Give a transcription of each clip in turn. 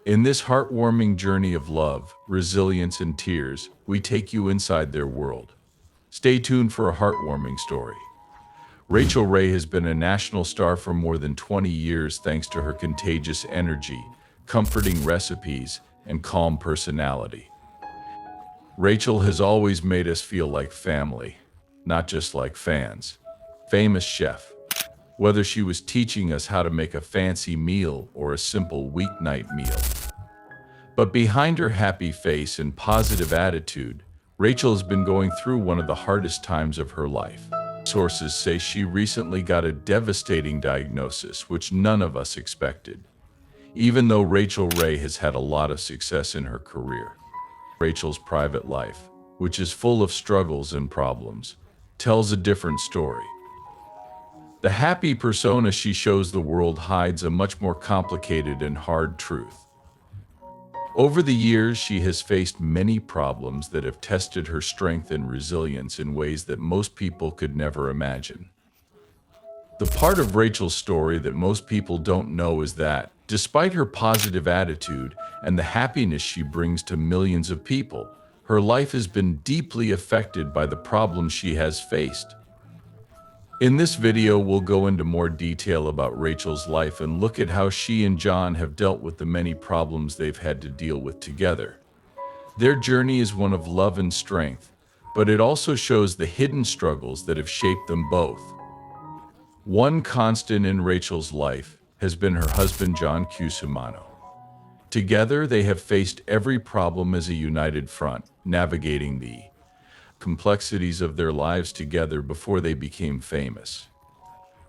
In this heartwarming journey of love, resilience, and tears, we take you inside their world. Stay tuned for a heartwarming story. Rachael Ray has been a national star for more than 20 years thanks to her contagious energy, comforting recipes, and calm personality. Rachael has always made us feel like family, not just like fans. Famous chef. Whether she was teaching us how to make a fancy meal or a simple weeknight meal. But behind her happy face and positive attitude, Rachael has been going through one of the hardest times of her life. Sources say she recently got a devastating diagnosis, which none of us expected. Even though Rachael Ray has had a lot of success in her career, Rachael's private life, which is full of struggles and problems, tells a different story. The happy persona she shows the world hides a much more complicated and hard truth. Over the years, she has faced many problems that have tested her strength and resilience in ways that most people could never imagine. The part of Rachael's story that most people don't know is that, despite her positive attitude and the happiness she brings to millions of people, her life has been deeply affected by the problems she has faced. In this video, we'll go into more detail about Rachael's life and look at how she and John have dealt with the many problems they've had to deal with together. Their journey is one of love and strength, but it also shows the hidden struggles that have shaped them both. One constant in Rachael's life has been her husband, John Cusimano. Together, they have faced every problem as a united front, navigating the complexities of their lives together before they became famous.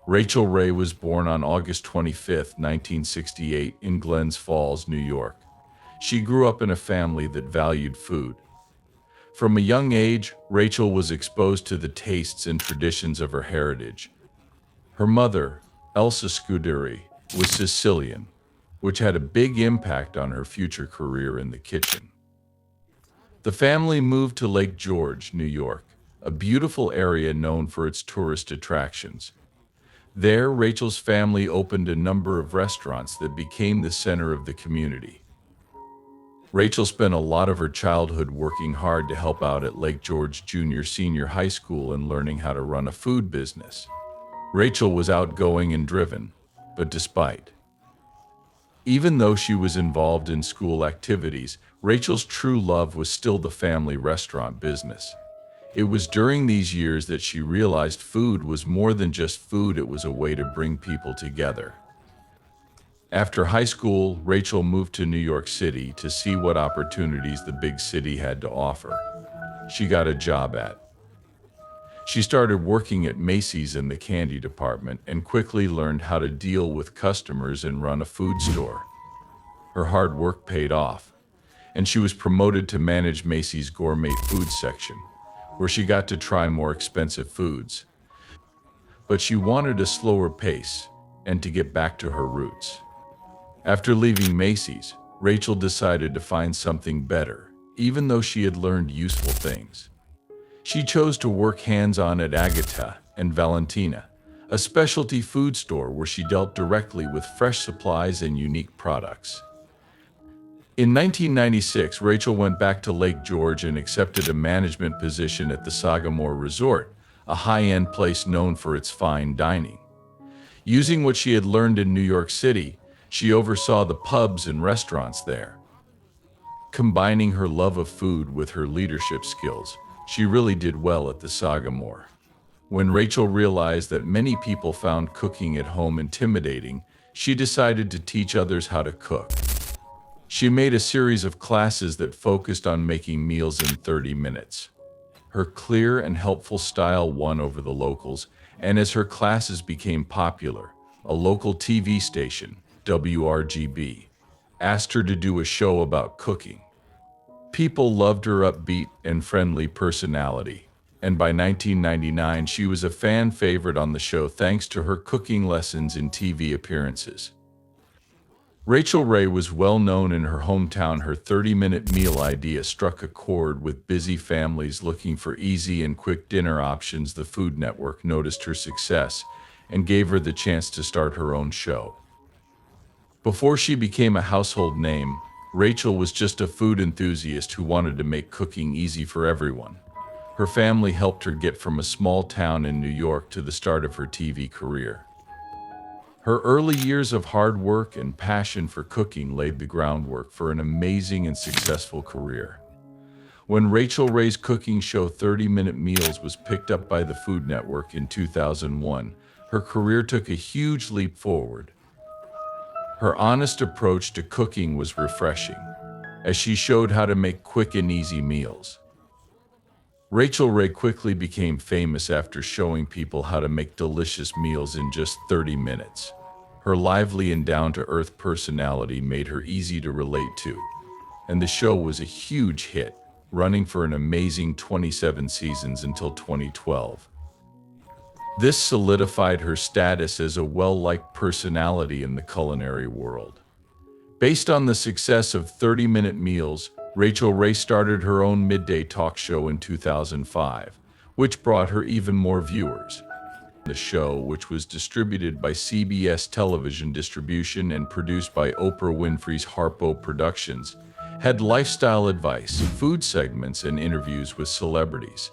Rachael Ray was born on August 25, 1968, in Glens Falls, New York. She grew up in a family that valued food. From a young age, Rachael was exposed to the tastes and traditions of her heritage. Her mother, Elsa Scuderi, was Sicilian, which had a big impact on her future career in the kitchen. The family moved to Lake George, New York, a beautiful area known for its tourist attractions. There, Rachael's family opened a number of restaurants that became the center of the community. Rachael spent a lot of her childhood working hard to help out at Lake George Senior High School and learning how to run a food business. Rachael was outgoing and driven, but even though she was involved in school activities, Rachael's true love was still the family restaurant business. It was during these years that she realized food was more than just food, it was a way to bring people together. After high school, Rachael moved to New York City to see what opportunities the big city had to offer. She got a job She started working at Macy's in the candy department and quickly learned how to deal with customers and run a food store. Her hard work paid off, and she was promoted to manage Macy's gourmet food section, where she got to try more expensive foods. But she wanted a slower pace and to get back to her roots. After leaving Macy's, Rachael decided to find something better, even though she had learned useful things. She chose to work hands-on at Agata and Valentina, a specialty food store where she dealt directly with fresh supplies and unique products. In 1996, Rachael went back to Lake George and accepted a management position at the Sagamore Resort, a high-end place known for its fine dining. Using what she had learned in New York City, she oversaw the pubs and restaurants there. Combining her love of food with her leadership skills, she really did well at the Sagamore. When Rachael realized that many people found cooking at home intimidating, she decided to teach others how to cook. She made a series of classes that focused on making meals in 30 minutes. Her clear and helpful style won over the locals, and as her classes became popular, a local TV station, WRGB, asked her to do a show about cooking. People loved her upbeat and friendly personality, and by 1999 she was a fan favorite on the show thanks to her cooking lessons and TV appearances. Rachael Ray was well known in her hometown. Her 30-minute meal idea struck a chord with busy families looking for easy and quick dinner options. The Food Network noticed her success and gave her the chance to start her own show. Before she became a household name, Rachel was just a food enthusiast who wanted to make cooking easy for everyone. Her family helped her get from a small town in New York to the start of her TV career. Her early years of hard work and passion for cooking laid the groundwork for an amazing and successful career. When Rachael Ray's cooking show 30-Minute Meals was picked up by the Food Network in 2001, her career took a huge leap forward. Her honest approach to cooking was refreshing, as she showed how to make quick and easy meals. Rachael Ray quickly became famous after showing people how to make delicious meals in just 30 minutes. Her lively and down-to-earth personality made her easy to relate to, and the show was a huge hit, running for an amazing 27 seasons until 2012. This solidified her status as a well-liked personality in the culinary world. Based on the success of 30-Minute Meals, Rachael Ray started her own midday talk show in 2005, which brought her even more viewers. The show, which was distributed by CBS Television Distribution and produced by Oprah Winfrey's Harpo Productions, had lifestyle advice, food segments, and interviews with celebrities.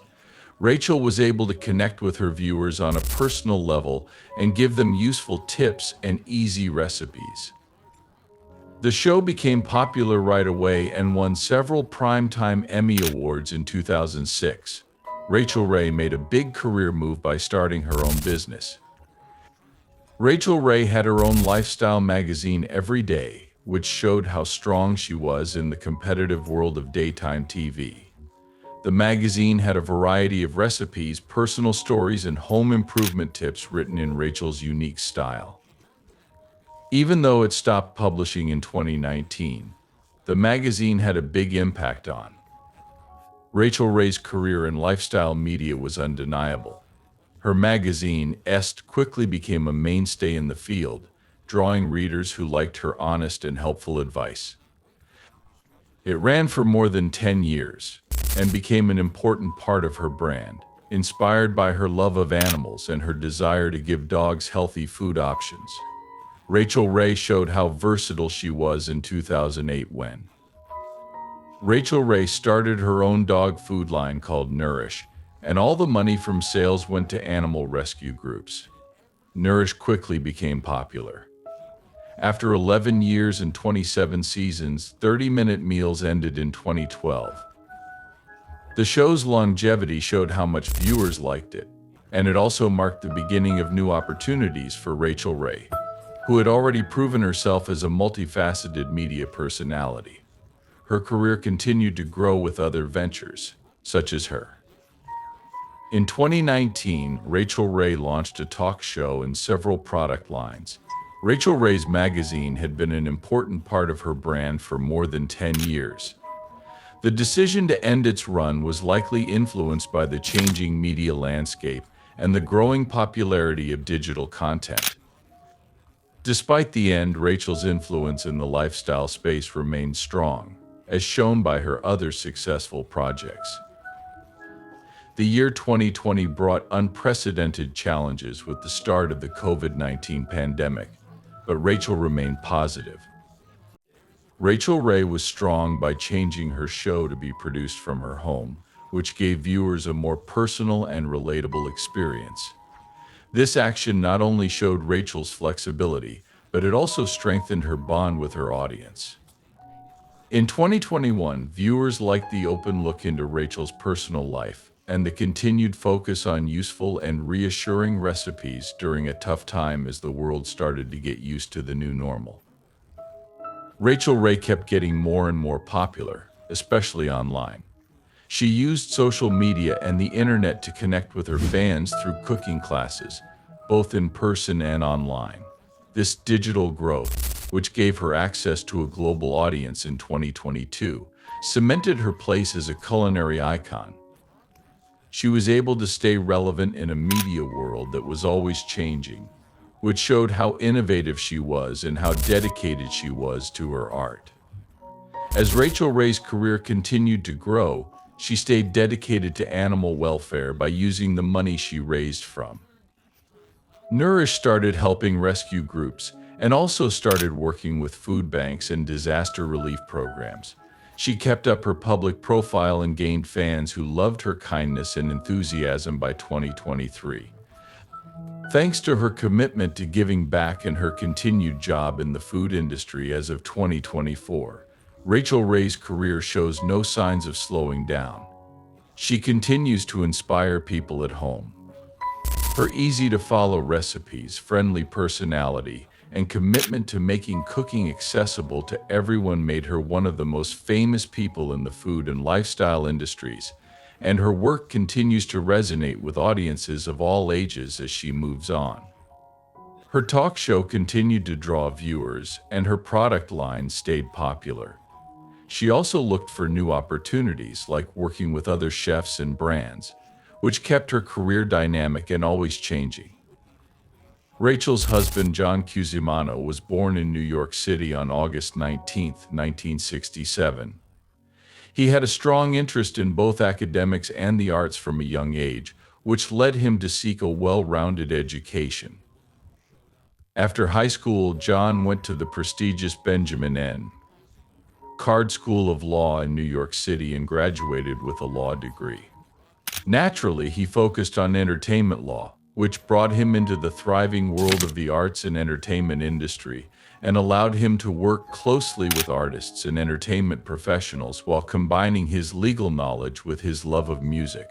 Rachael was able to connect with her viewers on a personal level and give them useful tips and easy recipes. The show became popular right away and won several Primetime Emmy Awards in 2006. Rachael Ray made a big career move by starting her own business. Rachael Ray had her own lifestyle magazine every day, which showed how strong she was in the competitive world of daytime TV. The magazine had a variety of recipes, personal stories, and home improvement tips written in Rachael's unique style. Even though it stopped publishing in 2019, the magazine had a big impact on Rachael Ray's career in lifestyle media was undeniable. Her magazine, Est, quickly became a mainstay in the field, drawing readers who liked her honest and helpful advice. It ran for more than 10 years and became an important part of her brand, inspired by her love of animals and her desire to give dogs healthy food options. Rachael Ray showed how versatile she was in 2008 when Rachael Ray started her own dog food line called Nourish, and all the money from sales went to animal rescue groups. Nourish quickly became popular. After 11 years and 27 seasons, 30-Minute Meals ended in 2012. The show's longevity showed how much viewers liked it, and it also marked the beginning of new opportunities for Rachael Ray, who had already proven herself as a multifaceted media personality. Her career continued to grow with other ventures, such as her. In 2019, Rachael Ray launched a talk show and several product lines. Rachael Ray's magazine had been an important part of her brand for more than 10 years. The decision to end its run was likely influenced by the changing media landscape and the growing popularity of digital content. Despite the end, Rachael's influence in the lifestyle space remained strong, as shown by her other successful projects. The year 2020 brought unprecedented challenges with the start of the COVID-19 pandemic, but Rachael remained positive. Rachael Ray was strong by changing her show to be produced from her home, which gave viewers a more personal and relatable experience. This action not only showed Rachael's flexibility, but it also strengthened her bond with her audience. In 2021, viewers liked the open look into Rachael's personal life and the continued focus on useful and reassuring recipes during a tough time as the world started to get used to the new normal. Rachael Ray kept getting more and more popular, especially online. She used social media and the internet to connect with her fans through cooking classes, both in person and online. This digital growth, which gave her access to a global audience in 2022, cemented her place as a culinary icon. She was able to stay relevant in a media world that was always changing, which showed how innovative she was and how dedicated she was to her art. As Rachael Ray's career continued to grow, she stayed dedicated to animal welfare by using the money she raised from Nourish started helping rescue groups and also started working with food banks and disaster relief programs. She kept up her public profile and gained fans who loved her kindness and enthusiasm by 2023. Thanks to her commitment to giving back and her continued job in the food industry as of 2024, Rachael Ray's career shows no signs of slowing down. She continues to inspire people at home. Her easy-to-follow recipes, friendly personality, and commitment to making cooking accessible to everyone made her one of the most famous people in the food and lifestyle industries, and her work continues to resonate with audiences of all ages as she moves on. Her talk show continued to draw viewers, and her product line stayed popular. She also looked for new opportunities, like working with other chefs and brands, which kept her career dynamic and always changing. Rachael's husband, John Cusimano, was born in New York City on August 19, 1967. He had a strong interest in both academics and the arts from a young age, which led him to seek a well-rounded education. After high school, John went to the prestigious Benjamin N. Card School of Law in New York City and graduated with a law degree. Naturally, he focused on entertainment law, which brought him into the thriving world of the arts and entertainment industry and allowed him to work closely with artists and entertainment professionals while combining his legal knowledge with his love of music.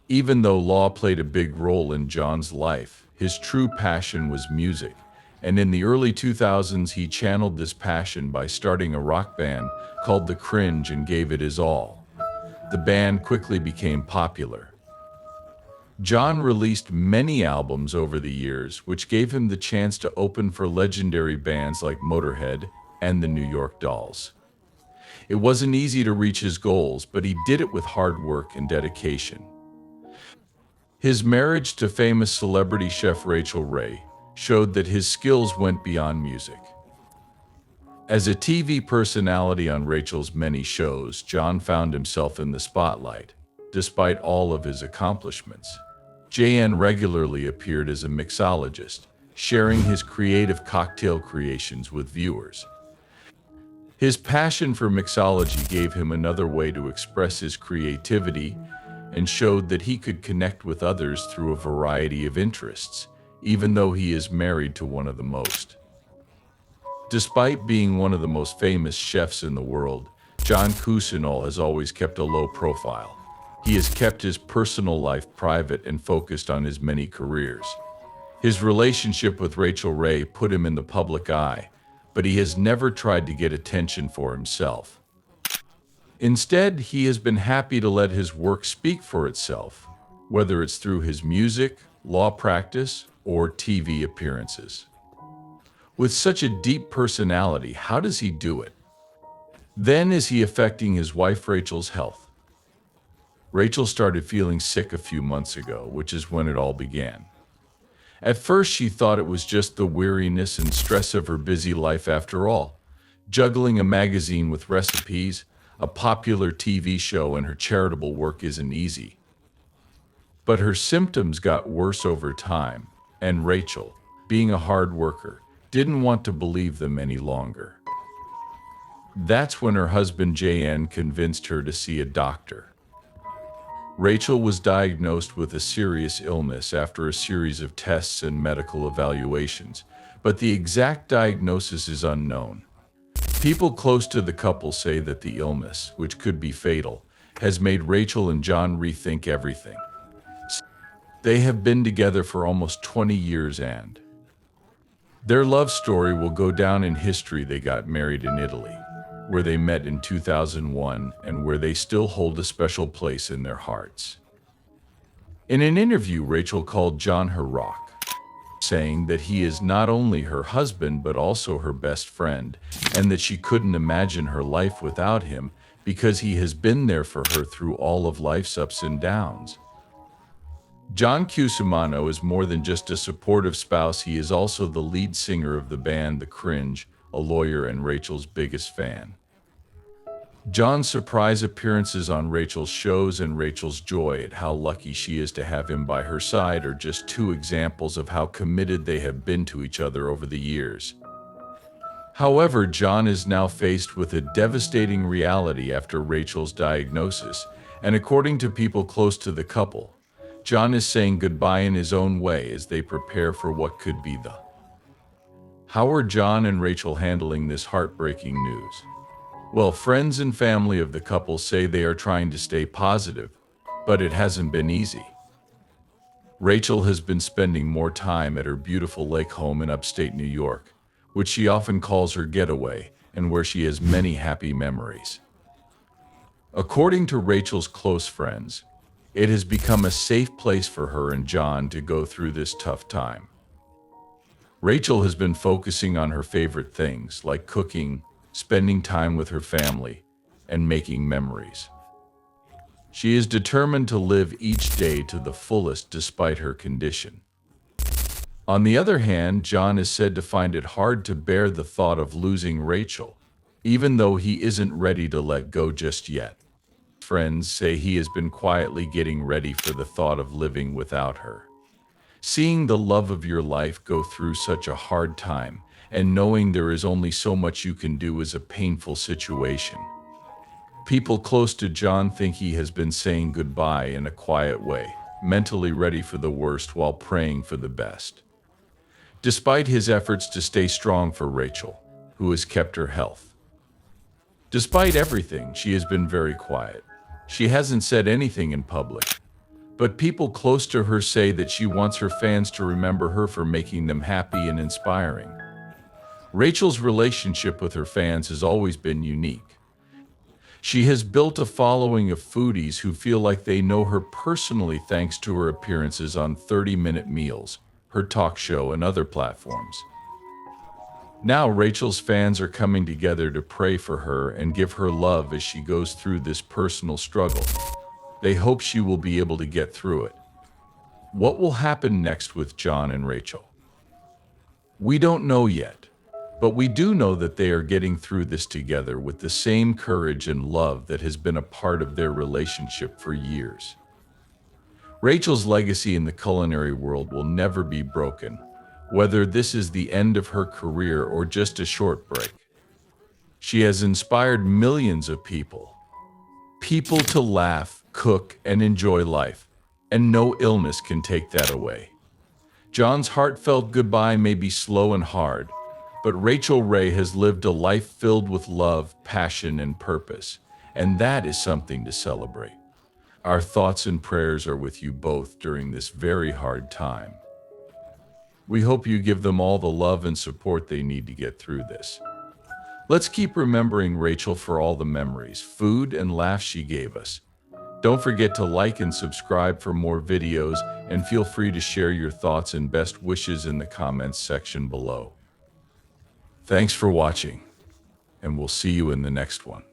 Even though law played a big role in John's life, his true passion was music, and in the early 2000s he channeled this passion by starting a rock band called The Cringe and gave it his all. The band quickly became popular. John released many albums over the years, which gave him the chance to open for legendary bands like Motorhead and the New York Dolls. It wasn't easy to reach his goals, but he did it with hard work and dedication. His marriage to famous celebrity chef Rachael Ray showed that his skills went beyond music. As a TV personality on Rachael's many shows, John found himself in the spotlight. Despite all of his accomplishments, JN regularly appeared as a mixologist, sharing his creative cocktail creations with viewers. His passion for mixology gave him another way to express his creativity and showed that he could connect with others through a variety of interests, even though he is married to one of the most. Despite being one of the most famous chefs in the world, John Cusimano has always kept a low profile. He has kept his personal life private and focused on his many careers. His relationship with Rachael Ray put him in the public eye, but he has never tried to get attention for himself. Instead, he has been happy to let his work speak for itself, whether it's through his music, law practice, or TV appearances. With such a deep personality, how does he do it? Then, is he affecting his wife Rachael's health? Rachael started feeling sick a few months ago, which is when it all began. At first, she thought it was just the weariness and stress of her busy life after all. Juggling a magazine with recipes, a popular TV show, and her charitable work isn't easy. But her symptoms got worse over time, and Rachael, being a hard worker, didn't want to believe them any longer. That's when her husband JN convinced her to see a doctor. Rachael was diagnosed with a serious illness after a series of tests and medical evaluations, but the exact diagnosis is unknown. People close to the couple say that the illness, which could be fatal, has made Rachael and John rethink everything. They have been together for almost 20 years and their love story will go down in history. They got married in Italy, where they met in 2001 and where they still hold a special place in their hearts. In an interview, Rachael called John her rock, saying that he is not only her husband but also her best friend, and that she couldn't imagine her life without him because he has been there for her through all of life's ups and downs. John Cusimano is more than just a supportive spouse. He is also the lead singer of the band The Cringe, a lawyer and Rachael's biggest fan. John's surprise appearances on Rachel's shows and Rachel's joy at how lucky she is to have him by her side are just two examples of how committed they have been to each other over the years. However, John is now faced with a devastating reality after Rachel's diagnosis, and according to people close to the couple, John is saying goodbye in his own way as they prepare for what could be the. How are John and Rachel handling this heartbreaking news? Well, friends and family of the couple say they are trying to stay positive, but it hasn't been easy. Rachel has been spending more time at her beautiful lake home in upstate New York, which she often calls her getaway, and where she has many happy memories. According to Rachel's close friends, it has become a safe place for her and John to go through this tough time. Rachel has been focusing on her favorite things like cooking, spending time with her family, and making memories. She is determined to live each day to the fullest despite her condition. On the other hand, John is said to find it hard to bear the thought of losing Rachel, even though he isn't ready to let go just yet. Friends say he has been quietly getting ready for the thought of living without her. Seeing the love of your life go through such a hard time and knowing there is only so much you can do is a painful situation. People close to John think he has been saying goodbye in a quiet way, mentally ready for the worst while praying for the best. Despite his efforts to stay strong for Rachel, who has kept her health. Despite everything, she has been very quiet. She hasn't said anything in public, but people close to her say that she wants her fans to remember her for making them happy and inspiring. Rachel's relationship with her fans has always been unique. She has built a following of foodies who feel like they know her personally thanks to her appearances on 30-minute meals, her talk show, and other platforms. Now Rachel's fans are coming together to pray for her and give her love as she goes through this personal struggle. They hope she will be able to get through it. What will happen next with John and Rachel? We don't know yet, but we do know that they are getting through this together with the same courage and love that has been a part of their relationship for years. Rachel's legacy in the culinary world will never be broken, whether this is the end of her career or just a short break. She has inspired millions of people to laugh, cook, and enjoy life, and no illness can take that away. John's heartfelt goodbye may be slow and hard, but Rachael Ray has lived a life filled with love, passion, and purpose, and that is something to celebrate. Our thoughts and prayers are with you both during this very hard time. We hope you give them all the love and support they need to get through this. Let's keep remembering Rachel for all the memories, food, and laughs she gave us. Don't forget to like and subscribe for more videos, and feel free to share your thoughts and best wishes in the comments section below. Thanks for watching, and we'll see you in the next one.